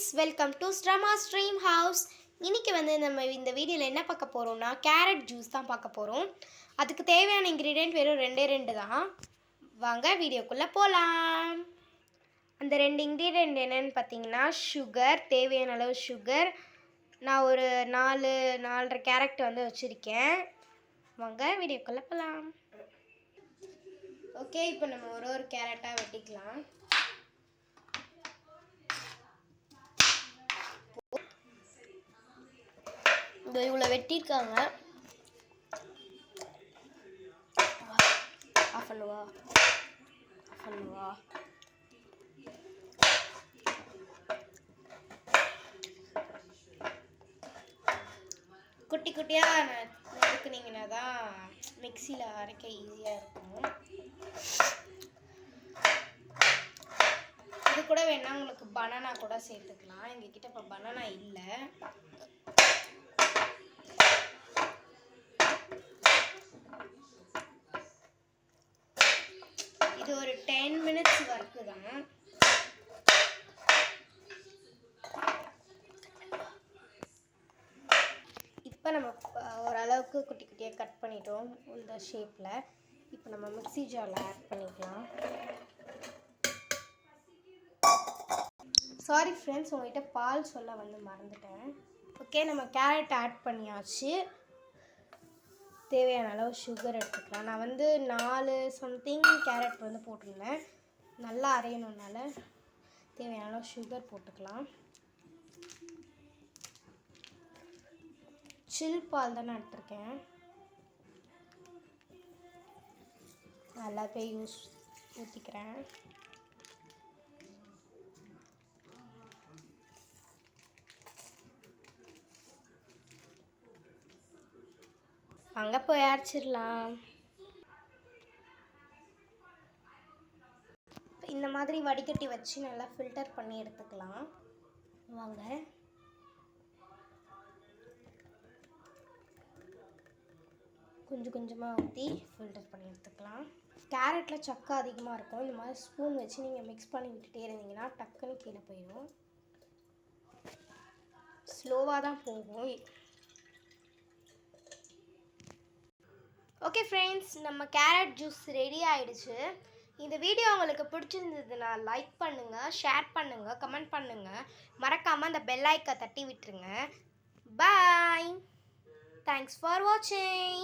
Friends, welcome to ஸ்ட்ரமாஸ் dream house. இன்றைக்கி நம்ம இந்த வீடியோவில் என்ன பார்க்க போகிறோம்னா கேரட் ஜூஸ் தான் பார்க்க போகிறோம். அதுக்கு தேவையான இன்க்ரீடியன்ட் வெறும் ரெண்டு தான். வாங்க வீடியோக்குள்ளே போகலாம். அந்த 2 இன்க்ரீடியன்ட் என்னென்னு பார்த்தீங்கன்னா சுகர், தேவையான அளவு சுகர். நான் ஒரு 4.5 கேரட் வச்சுருக்கேன். வாங்க வீடியோக்குள்ளே போகலாம். ஓகே, இப்போ நம்ம ஒரு கேரட்டாக வெட்டிக்கலாம். இவ்வளோ வெட்டியிருக்காங்க. ஆஃப் பண்ணுவா. குட்டி குட்டியாக நறுக்குனீங்கன்னா தான் மிக்சியில் அரைக்க ஈஸியாக இருக்கும். இது கூட வேணால் உங்களுக்கு பனானா கூட சேர்த்துக்கலாம். எங்ககிட்ட இப்போ பனானா இல்லை. இது ஒரு 10 minutes ஒர்க்கு தான். இப்போ நம்ம ஓரளவுக்கு குட்டி குட்டியாக கட் பண்ணிட்டோம் இந்த ஷேப்பில். இப்போ நம்ம மிக்ஸி ஜாரில் ஆட் பண்ணிக்கலாம். சாரி ஃப்ரெண்ட்ஸ், உங்கள்கிட்ட பால் சொல்ல மறந்துட்டேன். ஓகே, நம்ம கேரட் ஆட் பண்ணியாச்சு. தேவையான அளவு சுகர் எடுத்துக்கலாம். நான் 4 சம்திங் கேரட் போட்டிருந்தேன். நல்லா அரையணுன்னால தேவையான அளவு சுகர் போட்டுக்கலாம். சில் பால் தான் நான் எடுத்துருக்கேன். நல்லா போய் ஊற்றிக்கிறேன். அங்கே போய் அரைச்சிடலாம். இந்த மாதிரி வடிகட்டி வச்சு நல்லா ஃபில்டர் பண்ணி எடுத்துக்கலாம். வாங்க, கொஞ்சம் கொஞ்சமாக ஊற்றி ஃபில்டர் பண்ணி எடுத்துக்கலாம். கேரட்டில் சக்கை அதிகமாக இருக்கும். இந்த மாதிரி ஸ்பூன் வச்சு நீங்கள் மிக்ஸ் பண்ணி விட்டுட்டே இருந்தீங்கன்னா டக்குன்னு கீழே போயிடும். ஸ்லோவாக தான் போகும். ஓகே ஃப்ரெண்ட்ஸ், நம்ம கேரட் ஜூஸ் ரெடி ஆகிடுச்சு. இந்த வீடியோ உங்களுக்கு பிடிச்சிருந்ததுன்னா லைக் பண்ணுங்கள், ஷேர் பண்ணுங்கள், கமெண்ட் பண்ணுங்கள். மறக்காமல் அந்த பெல் ஐக்கனை தட்டி விட்டுருங்க. பாய். தேங்க்ஸ் ஃபார் வாட்சிங்.